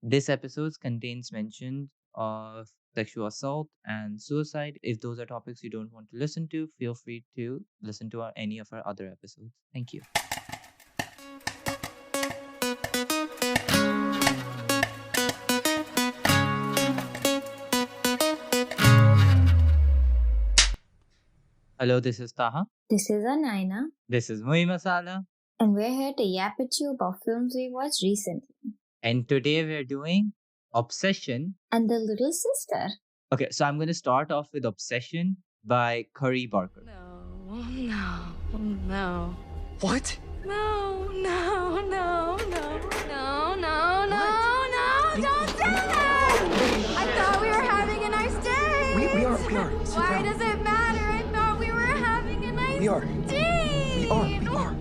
This episode contains mentions of sexual assault and suicide. If those are topics you don't want to listen to, feel free to listen to any of our other episodes. Thank you. Hello, this is Taha. This is Anaina, This is Mui Masala. and we're here to yap at you about films we watched recently. And today we're doing Obsession. And The Little Sister. Okay, so I'm going to start off with Obsession by Curry Barker. No. What? No. Don't do that! I thought we were having a nice day. We are. Sit Why down. does it matter? I thought we were having a nice We are. day. We are.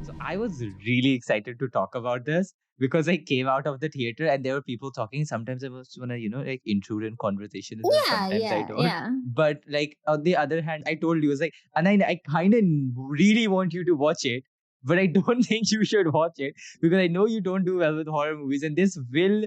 So I was really excited to talk about this because I came out of the theater and there were people talking. Sometimes I was want to, like intrude in conversation. as well. Sometimes I don't. Yeah. But like on the other hand, I told you, I was like, and I kind of really want you to watch it, but I don't think you should watch it because I know you don't do well with horror movies, and this will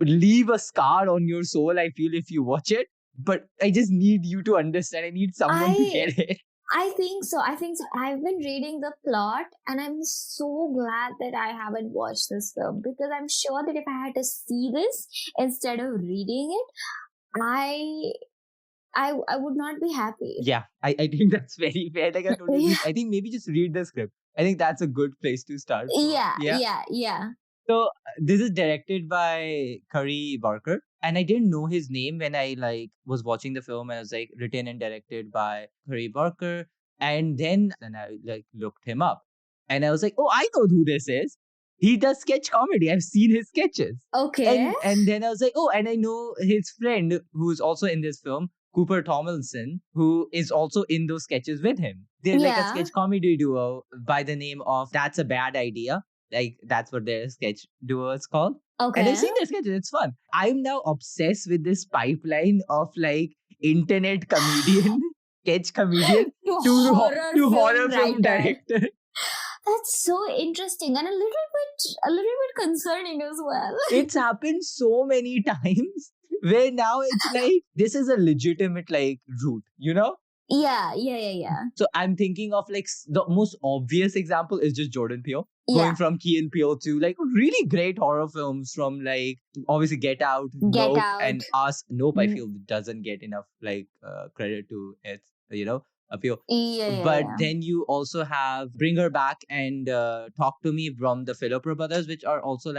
leave a scar on your soul. I feel if you watch it, but I just need you to understand. I need someone to get it. I think so. I've been reading the plot, and I'm so glad that I haven't watched this film because I'm sure that if I had to see this instead of reading it, I would not be happy. Yeah, I think that's very fair. Like I told you, Yeah. I think maybe just read the script. I think that's a good place to start. Yeah. So this is directed by Curry Barker, and I didn't know his name when I was watching the film. And I was like, written and directed by Curry Barker, and then I looked him up, and I was like, oh, I know who this is. He does sketch comedy. I've seen his sketches. Okay. And then I was like, oh, and I know his friend who's also in this film, Cooper Tomlinson, who is also in those sketches with him. They're like a Yeah. sketch comedy duo by the name of That's a Bad Idea. Like that's what their sketch duo is called. Okay. And I've seen their sketches. It's fun. I'm now obsessed with this pipeline of internet comedian, sketch comedian to horror film writer. director. That's so interesting and a little bit concerning as well. It's happened so many times where now it's like this is a legitimate route, you know? Yeah. So I'm thinking of the most obvious example is just Jordan Peele. Yeah. Going from Key and Peele to really great horror films from obviously Get Out, Get Nope, Out. and Us. Nope, I Mm. feel doesn't get enough credit to its appeal. Yeah. But then you also have Bring Her Back and Talk to Me from the Philipper brothers, which are also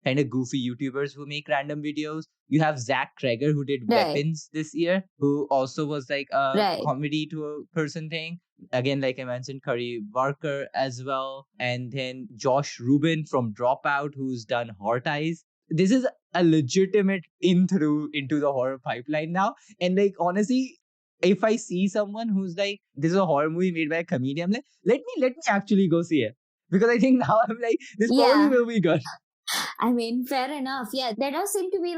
kind of goofy YouTubers who make random videos. You have Zach Kreger, who did Right. Weapons this year, who also was a Right. comedy to a person thing. Again, like I mentioned, Curry Barker as well. And then Josh Rubin from Dropout, who's done Heart Eyes. This is a legitimate through into the horror pipeline now. And honestly, if I see someone who's like, this is a horror movie made by a comedian, I'm like, let me actually go see it. Because I think now I'm like, this probably Yeah. will be good. I mean, fair enough. Yeah, there does seem to be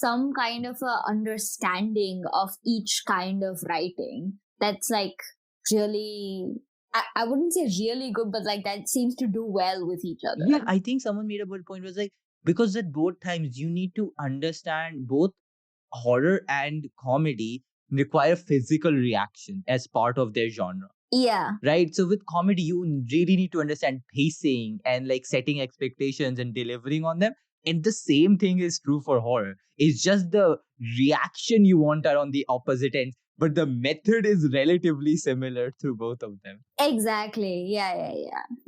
some kind of a understanding of each kind of writing that's really, I wouldn't say really good, but that seems to do well with each other. Yeah, I think someone made a good point was because at both times you need to understand both horror and comedy require physical reaction as part of their genre. Yeah. Right. So with comedy, you really need to understand pacing and setting expectations and delivering on them. And the same thing is true for horror. It's just the reaction you want are on the opposite ends, but the method is relatively similar through both of them. Exactly. Yeah.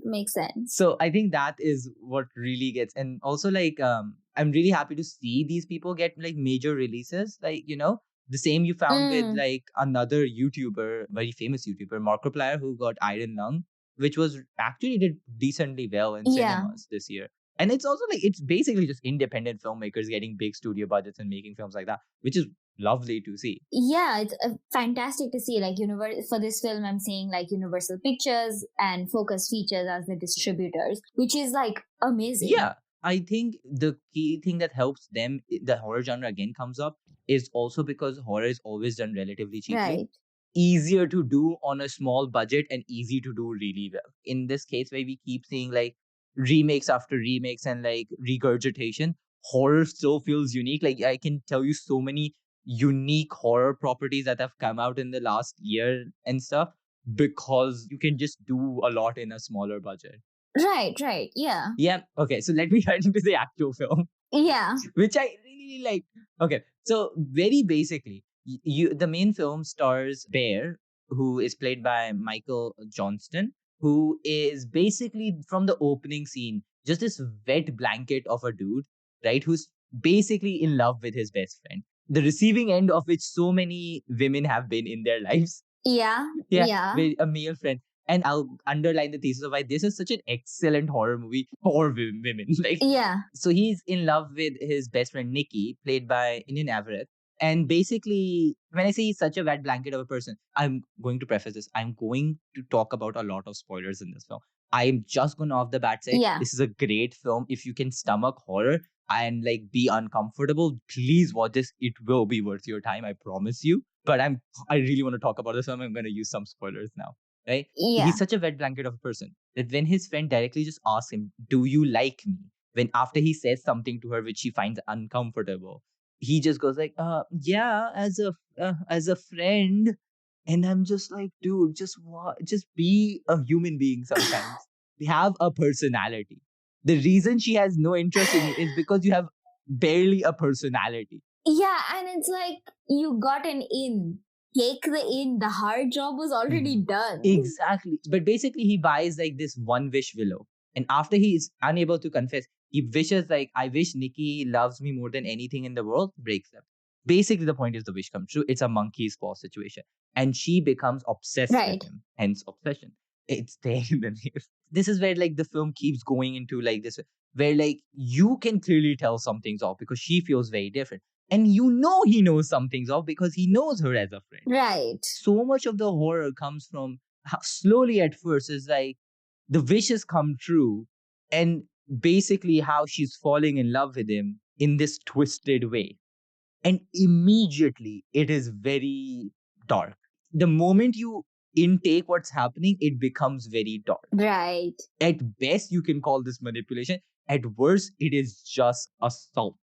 Makes sense. So I think that is what really gets, and also I'm really happy to see these people get major releases. The same you found with another YouTuber, very famous YouTuber, Markiplier, who got Iron Lung, which was actually did decently well in Yeah. cinemas this year. And it's also it's basically just independent filmmakers getting big studio budgets and making films like that, which is lovely to see. Yeah, it's fantastic to see. For this film, I'm seeing Universal Pictures and Focus Features as the distributors, which is amazing. Yeah. I think the key thing that helps them, the horror genre again comes up, is also because horror is always done relatively cheaply. Right. Easier to do on a small budget and easy to do really well. In this case, where we keep seeing remakes after remakes and like regurgitation, horror still feels unique. Like I can tell you so many unique horror properties that have come out in the last year and stuff because you can just do a lot in a smaller budget. Right. Yeah. Yeah. Okay. So let me get into the actual film, Yeah. which I really like. Okay. So very basically, you the main film stars Bear, who is played by Michael Johnston, who is basically from the opening scene, just this wet blanket of a dude, right? Who's basically in love with his best friend. The receiving end of which so many women have been in their lives. Yeah. Yeah, Yeah. with a male friend. And I'll underline the thesis of why this is such an excellent horror movie for women. Like, Yeah. so he's in love with his best friend Nikki, played by Indian Everett. And basically, when I say he's such a wet blanket of a person, I'm going to preface this. I'm going to talk about a lot of spoilers in this film. I'm just going to off the bat say Yeah. this is a great film. If you can stomach horror and like be uncomfortable, please watch this. It will be worth your time. I promise you. But I really want to talk about this film. I'm going to use some spoilers now. Right? Yeah. He's such a wet blanket of a person that when his friend directly just asks him, "Do you like me?" when after he says something to her which she finds uncomfortable, he just goes like, yeah, as a friend." And I'm just like, dude, just be a human being sometimes. Have a personality. The reason she has no interest in you is because you have barely a personality. Yeah, and it's like you got an in. Take the in. The hard job was already done. Exactly. But basically, he buys like this one wish willow. And after he is unable to confess, he wishes like, I wish Nikki loves me more than anything in the world, breaks them. Basically, the point is the wish comes true. It's a monkey's paw situation. And she becomes obsessed Right. with him. Hence, obsession. It's there in the name. This is where like the film keeps going into like this, where like you can clearly tell something's off because she feels very different. And you know he knows something's off because he knows her as a friend. Right. So much of the horror comes from how slowly at first is like the wishes come true and basically how she's falling in love with him in this twisted way. And immediately it is very dark. The moment you intake what's happening, it becomes very dark. Right. At best, you can call this manipulation. At worst, it is just assault.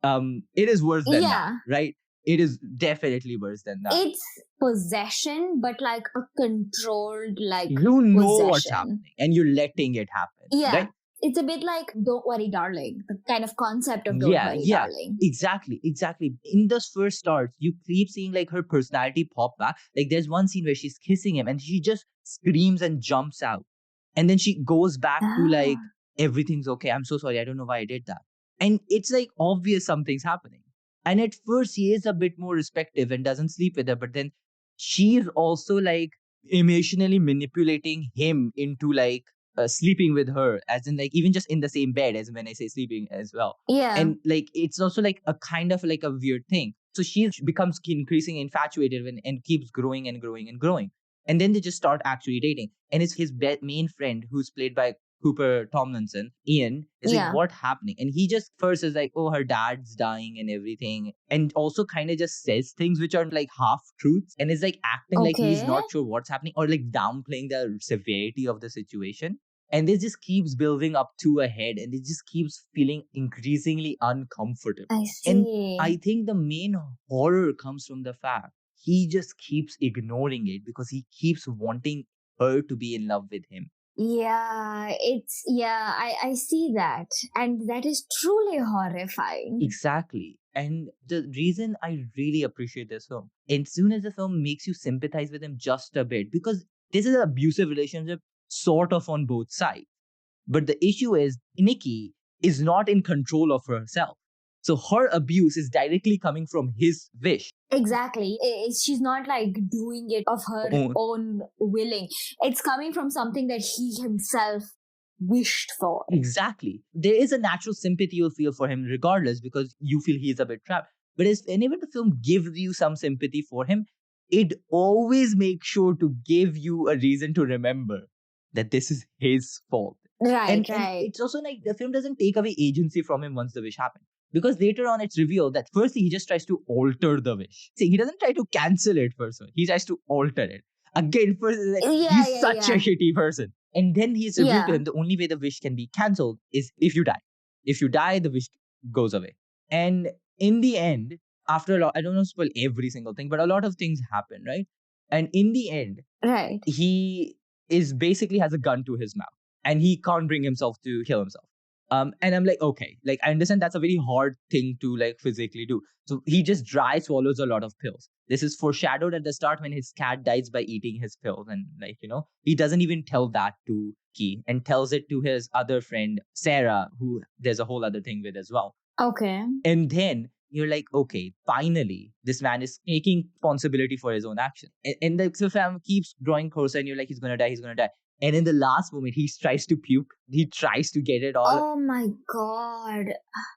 It is worse than that, right? It is definitely worse than that. It's possession, but like a controlled, like You know possession. what's happening and you're letting it happen. Yeah. Right? It's a bit like Don't Worry Darling, the kind of concept of Don't Worry Darling. Exactly. In those first starts, you keep seeing like her personality pop back. Like there's one scene where she's kissing him and she just screams and jumps out. And then she goes back to like, everything's okay. I'm so sorry. I don't know why I did that. And it's like obvious something's happening. And at first he is a bit more respectful and doesn't sleep with her. But then she's also like emotionally manipulating him into like sleeping with her, as in like even just in the same bed, as when I say sleeping as well. Yeah. And like it's also like a kind of like a weird thing. So she becomes increasingly infatuated and keeps growing and growing and growing. And then they just start actually dating. And it's his main friend, who's played by Cooper Tomlinson, Ian, is like, what's happening? And he just first is like, oh, her dad's dying and everything. And also kind of just says things which are like half truths and is like acting like he's not sure what's happening or like downplaying the severity of the situation. And this just keeps building up to a head and it just keeps feeling increasingly uncomfortable. I see. And I think the main horror comes from the fact he just keeps ignoring it because he keeps wanting her to be in love with him. Yeah, I see that. And that is truly horrifying. Exactly. And the reason I really appreciate this film, as soon as the film makes you sympathize with him just a bit, because this is an abusive relationship sort of on both sides. But the issue is Nikki is not in control of herself. So her abuse is directly coming from his wish. Exactly. She's not like doing it of her own willing. It's coming from something that he himself wished for. Exactly. There is a natural sympathy you'll feel for him regardless because you feel he's a bit trapped. But whenever the film gives you some sympathy for him, it always makes sure to give you a reason to remember that this is his fault. Right, and it's also like the film doesn't take away agency from him once the wish happens. Because later on it's revealed that firstly he just tries to alter the wish. See, he doesn't try to cancel it first. He tries to alter it. Again, first, he's such a shitty person. And then he's revealed to Yeah. him the only way the wish can be cancelled is if you die. If you die, the wish goes away. And in the end, after a lot, I don't know spoil every single thing, but a lot of things happen, right? And in the end, Right. he is basically has a gun to his mouth and he can't bring himself to kill himself. And I'm like, okay, like I understand that's a very hard thing to like physically do. So he just dry swallows a lot of pills. This is foreshadowed at the start when his cat dies by eating his pills. And like, he doesn't even tell that to Key and tells it to his other friend, Sarah, who there's a whole other thing with as well. Okay. And then you're like, okay, finally, this man is taking responsibility for his own action. And the film keeps drawing closer, and you're like, he's gonna die, he's gonna die. And in the last moment, he tries to puke. He tries to get it all. Oh my god.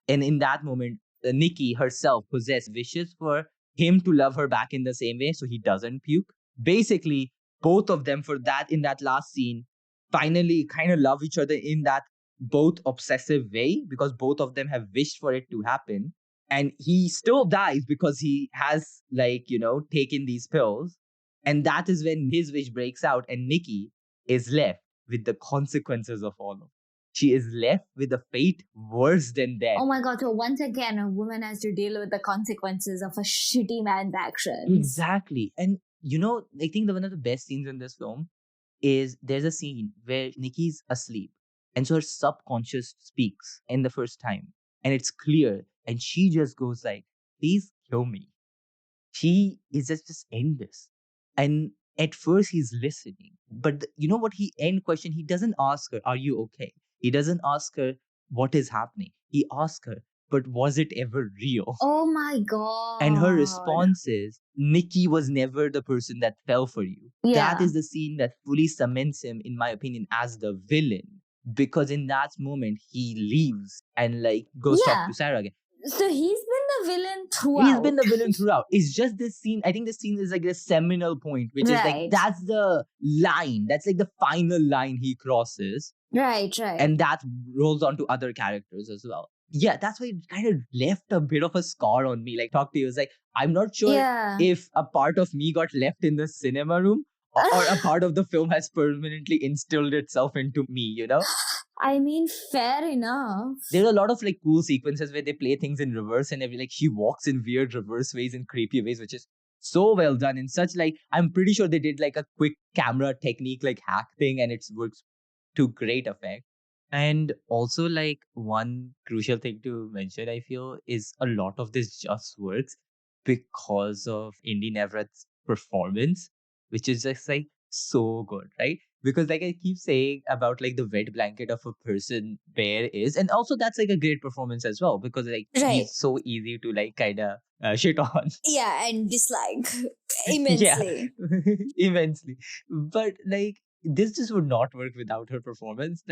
And in that moment, Nikki herself possessed wishes for him to love her back in the same way, so he doesn't puke. Basically, both of them in that last scene, finally kind of love each other in that both obsessive way because both of them have wished for it to happen. And he still dies because he has taken these pills. And that is when his wish breaks out and Nikki is left with the consequences of all of it. She is left with a fate worse than death. Oh my god, so once again, a woman has to deal with the consequences of a shitty man's actions. Exactly. And I think one of the best scenes in this film is there's a scene where Nikki's asleep. And so her subconscious speaks in the first time. And it's clear. And she just goes like, please kill me. She is just end this. And at first he's listening. But you know what he end question? He doesn't ask her, are you okay? He doesn't ask her what is happening. He asks her, but was it ever real? Oh my god. And her response is, Nikki was never the person that fell for you. Yeah. That is the scene that fully cements him, in my opinion, as the villain. Because in that moment, he leaves and goes talk to Sarah again. So he's been the villain throughout. He's been the villain throughout. It's just this scene. I think this scene is like the seminal point, which is like, that's the line. That's like the final line he crosses. Right. And that rolls on to other characters as well. Yeah, that's why it kind of left a bit of a scar on me. Like, talk to you. It's like, I'm not sure if a part of me got left in the cinema room or a part of the film has permanently instilled itself into me, I mean, fair enough. There are a lot of cool sequences where they play things in reverse and she walks in weird reverse ways and creepy ways, which is so well done. In such I'm pretty sure they did a quick camera technique hack thing and it works to great effect. And also one crucial thing to mention, I feel, is a lot of this just works because of Indy Nevrat's performance, which is just so good, right? Because I keep saying about the wet blanket of a person Bear is, and also that's a great performance as well because he's so easy to kind of shit on. Yeah, and dislike immensely. Yeah, immensely. But this just would not work without her performance,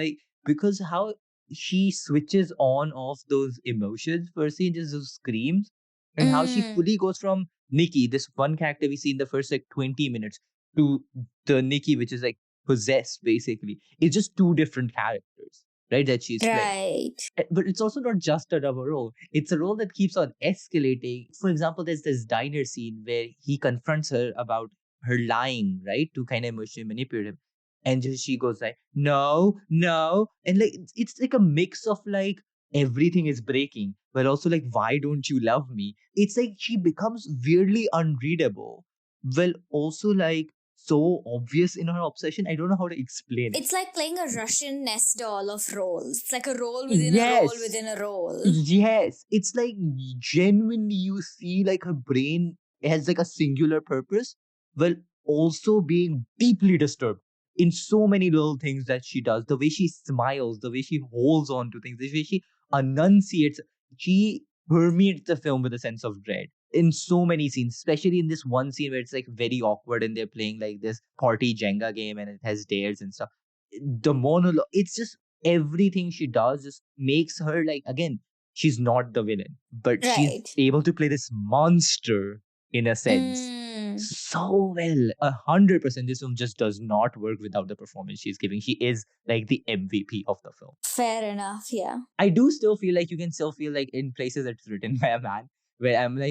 because how she switches on off those emotions, firstly, just those screams, and how she fully goes from Nikki, this one character we see in the first 20 minutes, to the Nikki, which is possessed basically. It's just two different characters, right? That she's playing. But it's also not just a double role. It's a role that keeps on escalating. For example, there's this diner scene where he confronts her about her lying, right? To kind of emotionally manipulate him. And she goes no. And it's a mix of everything is breaking, but also why don't you love me? It's she becomes weirdly unreadable. Well, also so obvious in her obsession. I don't know how to explain it. It's like playing a Russian nest doll of roles. It's like a role within a role within a role. Yes. It's genuinely you see her brain has a singular purpose, while also being deeply disturbed in so many little things that she does. The way she smiles, the way she holds on to things, the way she enunciates. She permeates the film with a sense of dread in so many scenes, especially in this one scene where it's very awkward and they're playing this party Jenga game and it has dares and stuff. The monologue, it's just everything she does just makes her again, she's not the villain, but she's able to play this monster in a sense so well. 100%. This film just does not work without the performance she's giving. She is the MVP of the film. Fair enough, yeah. I do still feel you can still feel in places it's written by a man, where I'm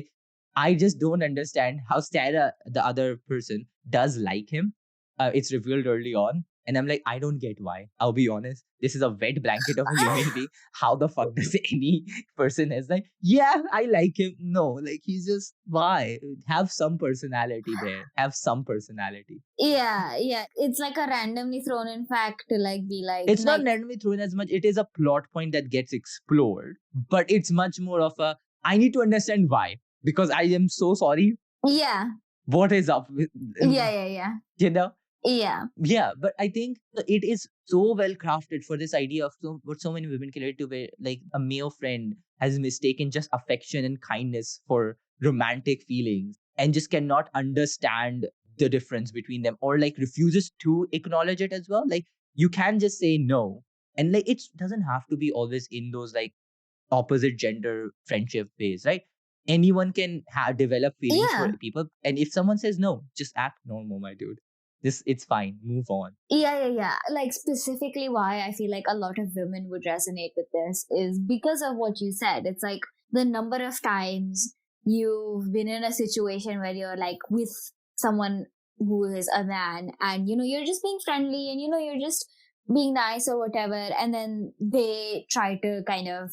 I just don't understand how Sarah, the other person, does like him. It's revealed early on, And I'm like, I don't get why. I'll be honest. This is a wet blanket of a human being. How the fuck does any person is like, yeah, I like him? No, like he's just, why? Have some personality there. Have some personality. Yeah, it's like a randomly thrown in fact to like be like, It's not randomly thrown as much. It is a plot point that gets explored, but it's much more of a, I need to understand why, because I am so sorry. yeah, What is up with, yeah, you know? yeah. Yeah, but I think it is so well crafted for this idea of what so many women can relate to, where like a male friend has mistaken just affection and kindness for romantic feelings and just cannot understand the difference between them, or like refuses to acknowledge it as well. Like you can just say no, and like it doesn't have to be always in those like opposite gender friendship ways, right? Anyone can develop feelings for Yeah. people, and if someone says no, just act normal, my dude. It's fine. Move on. Yeah. Like specifically why I feel like a lot of women would resonate with this is because of what you said. It's like the number of times you've been in a situation where you're like with someone who is a man and, you're just being friendly and, you're just being nice or whatever. And then they try to kind of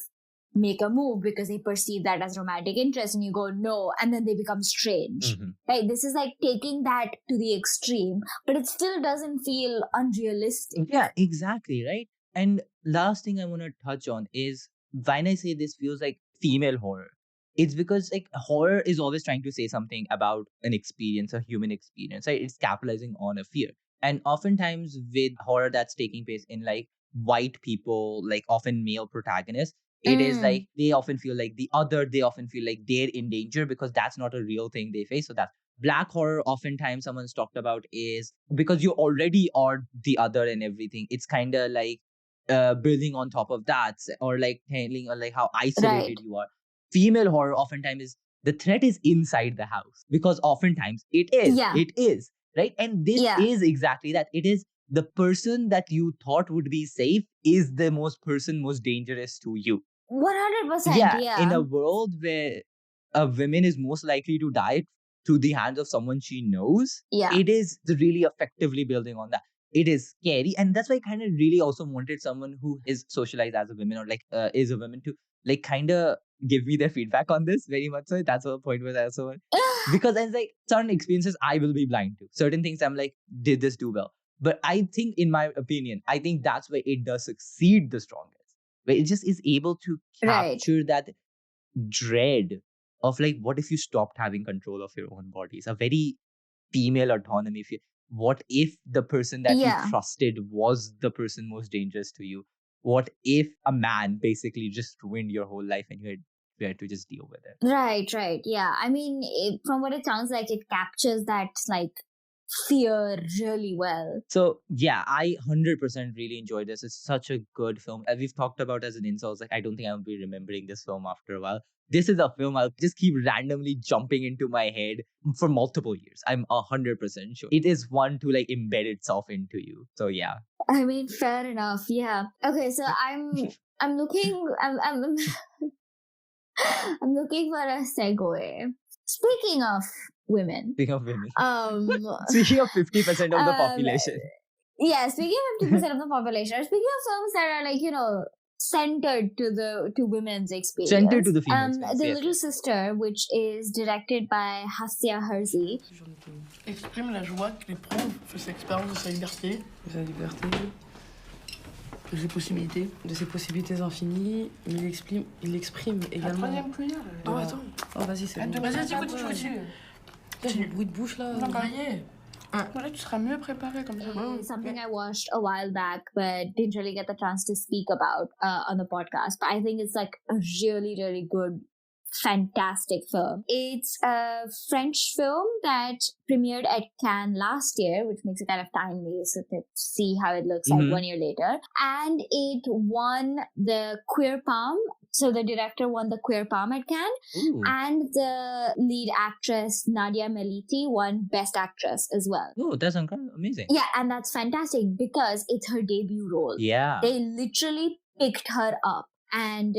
make a move because they perceive that as romantic interest and you go no, and then they become strange. Right? This is like taking that to the extreme, but it still doesn't feel unrealistic. Yeah, exactly, right? And last thing I want to touch on is when I say this feels like female horror, it's because like horror is always trying to say something about an experience, a human experience, right? It's capitalizing on a fear. And oftentimes with horror that's taking place in like white people, like often male protagonists, it is like they often feel like the other, they often feel like they're in danger because that's not a real thing they face. So that's black horror. Oftentimes someone's talked about is because you already are the other and everything. It's kind of like building on top of that, or like telling or like how isolated you are. Female horror oftentimes is the threat is inside the house, because oftentimes it is right. And this is exactly that. It is the person that you thought would be safe is the most dangerous to you. 100%. Yeah. In a world where a woman is most likely to die through the hands of someone she knows, it is really effectively building on that. It is scary, and that's why I kind of really also wanted someone who is socialized as a woman, or like is a woman, to like kind of give me their feedback on this very much. So that's the point where I also want, because it's like certain experiences I will be blind to. Certain things I'm like, did this do well? But I think, in my opinion, I think that's where it does succeed the strongest, where it just is able to capture that dread of like, what if you stopped having control of your own body? It's a very female autonomy. What if the person that you trusted was the person most dangerous to you? What if a man basically just ruined your whole life and you had to just deal with it? Right. Yeah. I mean, from what it sounds like, it captures that like fear really well. So yeah, I 100% really enjoyed this. It's such a good film. As we've talked about as an insult, like I don't think I'll be remembering this film after a while. This is a film I'll just keep randomly jumping into my head for multiple years. I'm 100% sure. It is one to like embed itself into you. So yeah. I mean, fair enough. Yeah. Okay, so I'm looking I'm looking for a segue. Speaking of women. Speaking of 50% of the population. Yeah, speaking of 50% of the population, or speaking of films that are like, centered to women's experience. Centered to the female experience. The Little Sister, which is directed by Hassia Herzi. Exprime la joie qu'il éprouve face à l'expérience de sa liberté. De sa liberté. De ses possibilités. De ses possibilités infinies. Il exprime également. La troisième cuillère. Oh, attends. Oh, vas-y, c'est bon. Vas-y, continue. J'ai le bruit de bouche là. Non, varié. Voilà, tu seras mieux préparé comme ça. Something I watched a while back, but didn't really get the chance to speak about on the podcast. But I think it's like a really, really good, fantastic film. It's a French film that premiered at Cannes last year, which makes it kind of timely, so to see how it looks like 1 year later. And it won the Queer Palm. So the director won the Queer Palm at Cannes. Ooh. And the lead actress, Nadia Meliti, won Best Actress as well. Oh, that's amazing. Yeah, and that's fantastic because it's her debut role. Yeah. They literally picked her up and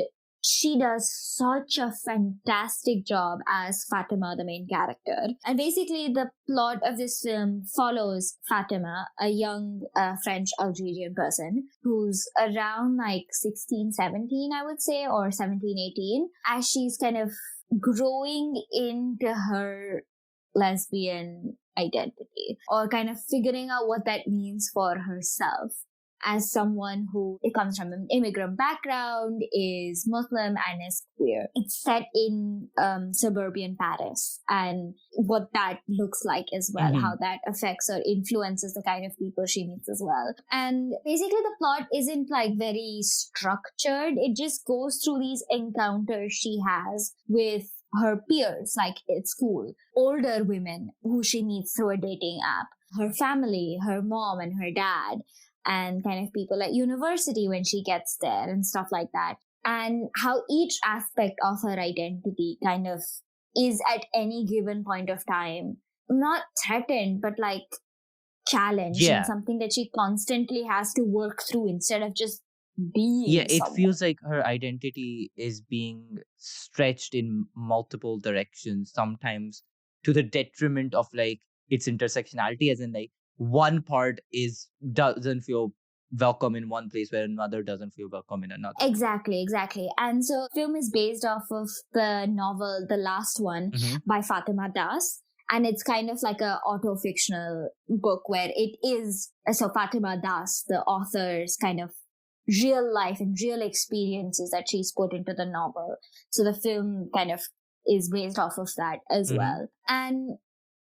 she does such a fantastic job as Fatima, the main character. And basically, the plot of this film follows Fatima, a young French Algerian person who's around like 16, 17, I would say, or 17, 18, as she's kind of growing into her lesbian identity or kind of figuring out what that means for herself as someone who comes from an immigrant background, is Muslim, and is queer. It's set in suburban Paris and what that looks like as well, how that affects or influences the kind of people she meets as well. And basically the plot isn't like very structured. It just goes through these encounters she has with her peers, like at school, older women who she meets through a dating app, her family, her mom and her dad, and kind of people at university when she gets there and stuff like that. And how each aspect of her identity kind of is at any given point of time, not threatened, but like challenged and something that she constantly has to work through instead of just being it someone. feels like her identity is being stretched in multiple directions, sometimes to the detriment of like its intersectionality, as in like one part doesn't feel welcome in one place where another doesn't feel welcome in another. Exactly. And so film is based off of the novel The Last One by Fatima Das. And it's kind of like a auto-fictional book where it is, so Fatima Das, the author's kind of real life and real experiences that she's put into the novel. So the film kind of is based off of that as well. And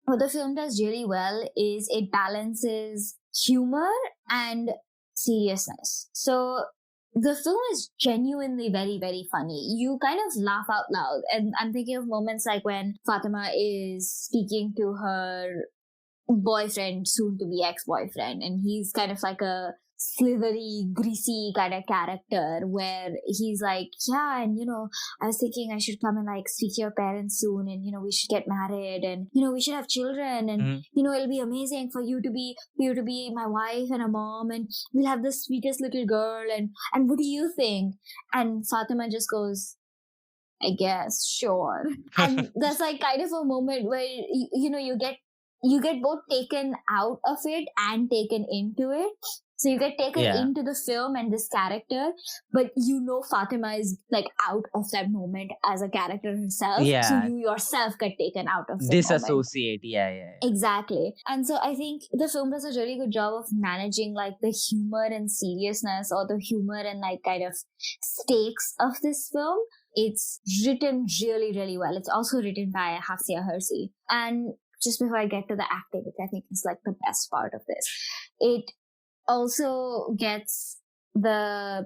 what the film does really well is it balances humor and seriousness. So the film is genuinely very, very funny. You kind of laugh out loud. And I'm thinking of moments like when Fatima is speaking to her boyfriend, soon to be ex-boyfriend, and he's kind of like a slithery, greasy kind of character where he's like, yeah, and I was thinking I should come and like speak to your parents soon, and we should get married, and we should have children, and it'll be amazing for you to be my wife and a mom, and we'll have the sweetest little girl, and what do you think? And Fatima just goes, I guess, sure. And that's like kind of a moment where you get both taken out of it and taken into it. So you get taken into the film and this character, but Fatima is like out of that moment as a character herself. Yeah. So you yourself get taken out of the disassociate. moment. Exactly. And so I think the film does a really good job of managing like the humor and seriousness, or the humor and like kind of stakes of this film. It's written really, really well. It's also written by Hafsia Hirsi. And just before I get to the acting, which I think is like the best part of this, it also gets the,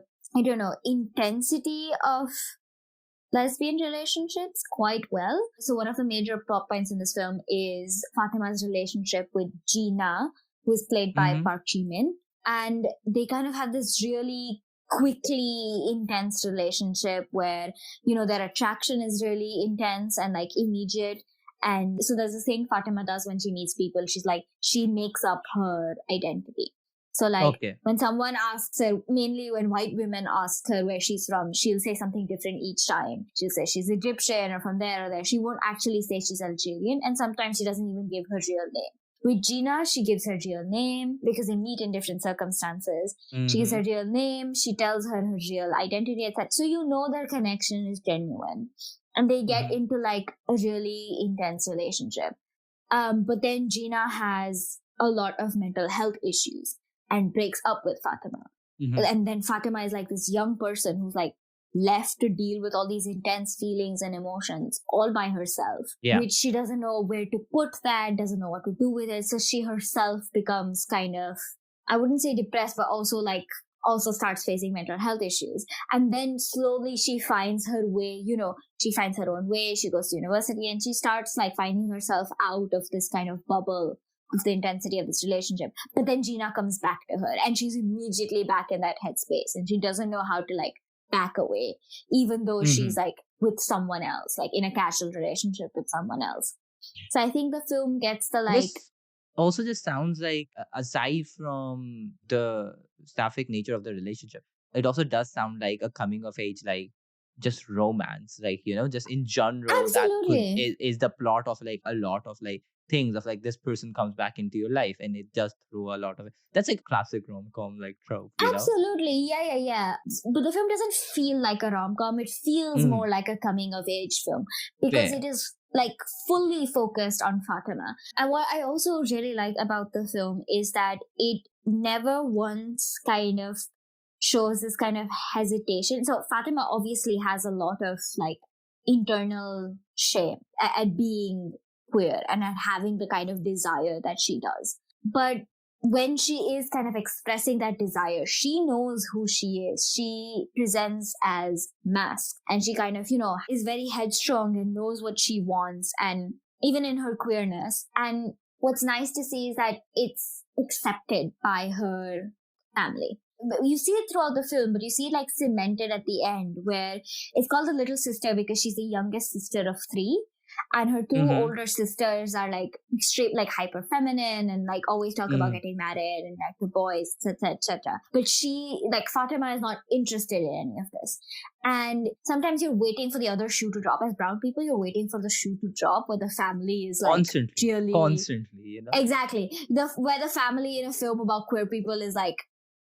intensity of lesbian relationships quite well. So one of the major plot points in this film is Fatima's relationship with Gina, who is played by Park Ji-min. And they kind of have this really quickly intense relationship where, their attraction is really intense and like immediate. And so there's this thing Fatima does when she meets people. She's like, she makes up her identity. So like when someone asks her, mainly when white women ask her where she's from, she'll say something different each time. She'll say she's Egyptian or from there or there. She won't actually say she's Algerian. And sometimes she doesn't even give her real name. With Gina, she gives her real name because they meet in different circumstances. She gives her real name. She tells her real identity, etc. So their connection is genuine. And they get into like a really intense relationship. But then Gina has a lot of mental health issues and breaks up with Fatima. And then Fatima is like this young person who's like left to deal with all these intense feelings and emotions all by herself, which she doesn't know where to put that, doesn't know what to do with it. So she herself becomes kind of, I wouldn't say depressed, but also starts facing mental health issues. And then slowly she finds her way, she finds her own way. She goes to university and she starts like finding herself out of this kind of bubble of the intensity of this relationship. But then Gina comes back to her and she's immediately back in that headspace and she doesn't know how to like back away, even though she's like with someone else, like in a casual relationship with someone else. So I think the film gets the like... This also just sounds like, aside from the sapphic nature of the relationship, it also does sound like a coming of age, like just romance, like, just in general, that Absolutely. is the plot of like a lot of like things of like this person comes back into your life and it just through a lot of it. That's like classic rom-com like trope. Absolutely. Yeah, yeah, yeah. But the film doesn't feel like a rom com. It feels Mm, more like a coming of age film because fair. it is like fully focused on Fatima. And what I also really like about the film is that it never once kind of shows this kind of hesitation. So Fatima obviously has a lot of like internal shame at being queer and at having the kind of desire that she does. But when she is kind of expressing that desire, she knows who she is. She presents as Mask and she kind of, is very headstrong and knows what she wants. And even in her queerness. And what's nice to see is that it's accepted by her family. You see it throughout the film, but you see it like cemented at the end where it's called the little sister because she's the youngest sister of three. And her two Mm-hmm. older sisters are like straight, like hyper feminine and like always talk about Mm. getting married and like the boys, etc., etc. But she, like Fatima, is not interested in any of this. And sometimes you're waiting for the other shoe to drop. As brown people, you're waiting for the shoe to drop where the family is like Constantly, really constantly. exactly where the family in a film about queer people is like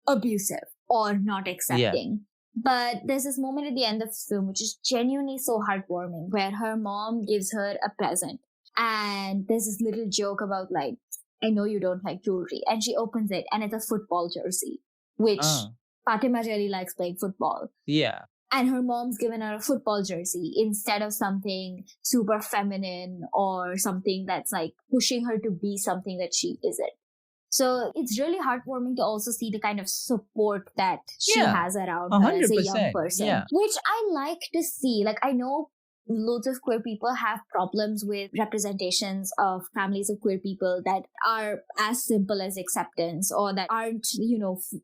abusive or not accepting. But there's this moment at the end of the film which is genuinely so heartwarming where her mom gives her a present and there's this little joke about like, I know you don't like jewelry, and she opens it and it's a football jersey, which Ah, Fatima really likes playing football. yeah. And her mom's given her a football jersey instead of something super feminine or something that's like pushing her to be something that she isn't. So it's really heartwarming to also see the kind of support that she Yeah. has around her as a young 100%. person, Yeah. which I like to see. Like, I know loads of queer people have problems with representations of families of queer people that are as simple as acceptance or that aren't,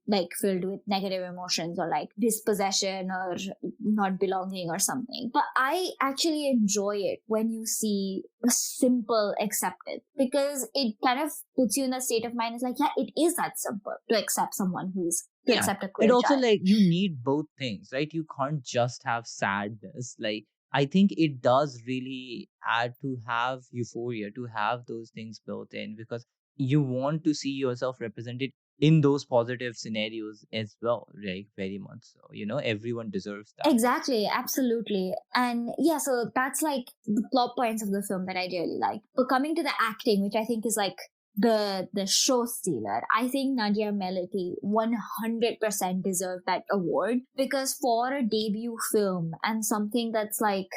like filled with negative emotions or like dispossession or not belonging or something. But I actually enjoy it when you see a simple acceptance because it kind of puts you in a state of mind. It's like, yeah, it is that simple to accept someone to Yeah. accept a queer It also child. like you need both things, right? You can't just have sadness. Like I think it does really add to have euphoria, to have those things built in because you want to see yourself represented in those positive scenarios as well, right? Very much so. Everyone deserves that. Exactly, absolutely. And yeah, so that's like the plot points of the film that I really like. But coming to the acting, which I think is like the show stealer, I think Nadia Melati 100% deserved that award because for a debut film and something that's like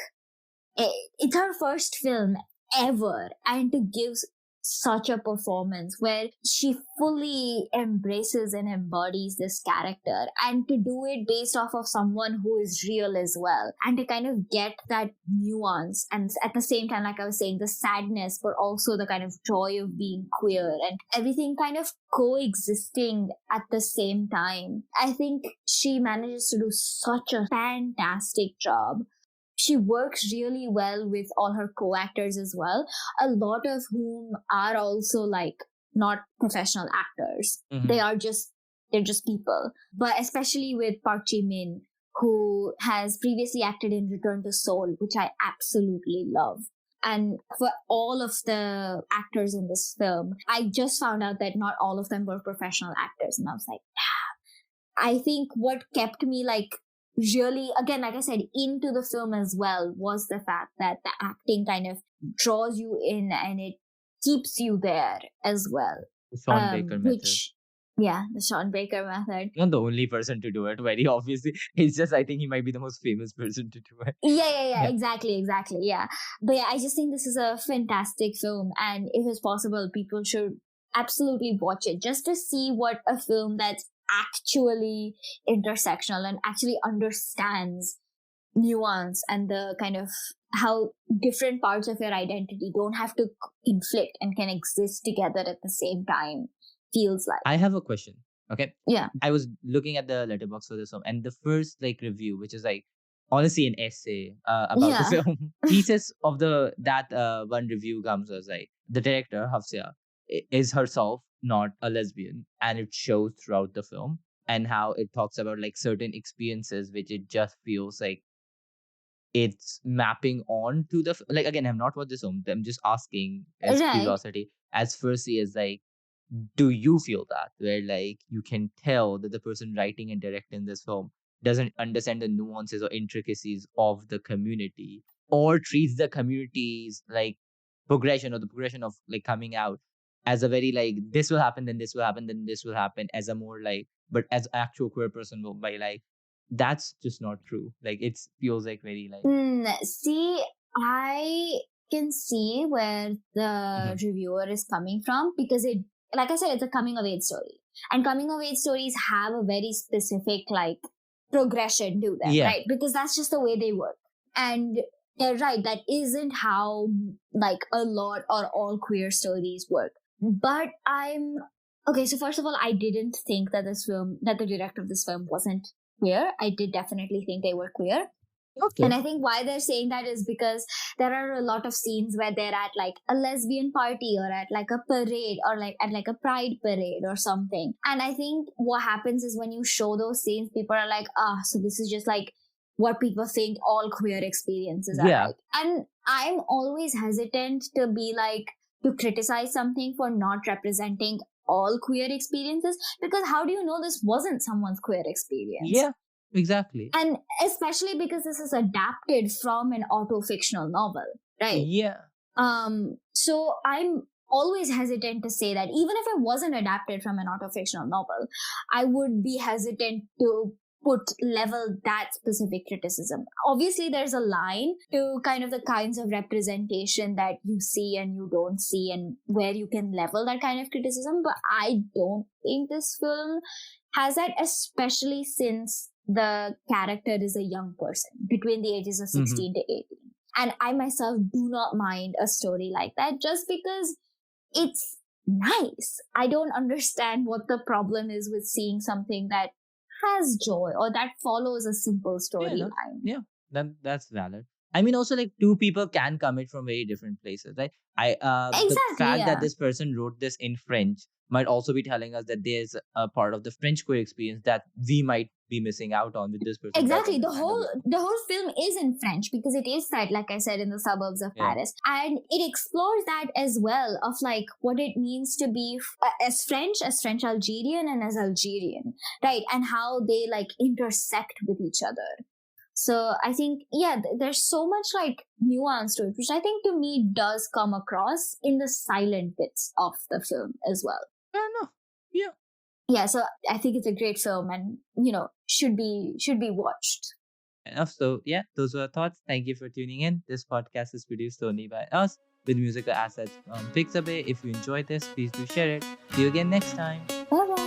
it's her first film ever, and to give such a performance where she fully embraces and embodies this character and to do it based off of someone who is real as well and to kind of get that nuance and at the same time, like I was saying, the sadness but also the kind of joy of being queer and everything kind of coexisting at the same time. I think she manages to do such a fantastic job. She works really well with all her co-actors as well, a lot of whom are also like not professional actors. Mhm. They're just people. But especially with Park Ji-min, who has previously acted in Return to Seoul, which I absolutely love. And for all of the actors in this film, I just found out that not all of them were professional actors. And I was like, I think what kept me like really, again, like I said, into the film as well was the fact that the acting kind of draws you in and it keeps you there as well. The Sean Baker method. The Sean Baker method. Not the only person to do it, very obviously. It's just I think he might be the most famous person to do it. Yeah, exactly, yeah. But yeah, I just think this is a fantastic film, and if it's possible, people should absolutely watch it just to see what a film that's actually intersectional and actually understands nuance and the kind of how different parts of your identity don't have to conflict and can exist together at the same time feels like. I have a question. Okay. Yeah. I was looking at the letterbox for this film, and the first like review, which is like honestly an essay about Yeah. the film. Thesis of that one review comes as like the director Hafsia is herself not a lesbian, and it shows throughout the film, and how it talks about like certain experiences which it just feels like it's mapping on to the like again, I've not watched this film. I'm just asking as Right. curiosity. As firstly as like, do you feel that where like you can tell that the person writing and directing this film doesn't understand the nuances or intricacies of the community, or treats the community's like progression or the progression of like coming out as a very like this will happen, then this will happen, then this will happen, as a more like, but as actual queer person will by like, that's just not true. Like it feels like very like See, I can see where the reviewer is coming from, because it, like I said, it's a coming of age story, and coming of age stories have a very specific like progression to them, Yeah. right? Because that's just the way they work. And they're right, that isn't how like a lot or all queer stories work. But okay, so first of all, I didn't think that the director of this film wasn't queer. I did definitely think they were queer. okay. And I think why they're saying that is because there are a lot of scenes where they're at like a lesbian party, or at like a parade, or like at like a pride parade or something. And I think what happens is when you show those scenes, people are like, so this is just like what people think all queer experiences are Yeah. like. And I'm always hesitant to be like, to criticize something for not representing all queer experiences, because how do you know this wasn't someone's queer experience? Yeah, exactly. And especially because this is adapted from an auto-fictional novel, right? Yeah. So I'm always hesitant to say that even if it wasn't adapted from an auto-fictional novel, I would be hesitant to level that specific criticism. Obviously, there's a line to kind of the kinds of representation that you see and you don't see, and where you can level that kind of criticism. But I don't think this film has that, especially since the character is a young person between the ages of 16 to 18. And I myself do not mind a story like that, just because it's nice. I don't understand what the problem is with seeing something that has joy or that follows a simple storyline. Yeah, that's valid. I mean, also like two people can come in from very different places, right? The Exactly, fact yeah. that this person wrote this in French might also be telling us that there's a part of the French queer experience that we might be missing out on with this person. Exactly. The doesn't understand whole film is in French, because it is set, like I said, in the suburbs of Yeah. Paris. And it explores that as well, of like what it means to be as French Algerian, and as Algerian, right? And how they like intersect with each other. So I think, yeah, there's so much like nuance to it, which I think to me does come across in the silent bits of the film as well. Fair enough. Yeah. Yeah, so I think it's a great film, and should be watched. Enough. So yeah, those were our thoughts. Thank you for tuning in. This podcast is produced only by us with musical assets from Pixabay. If you enjoyed this, please do share it. See you again next time. Bye bye.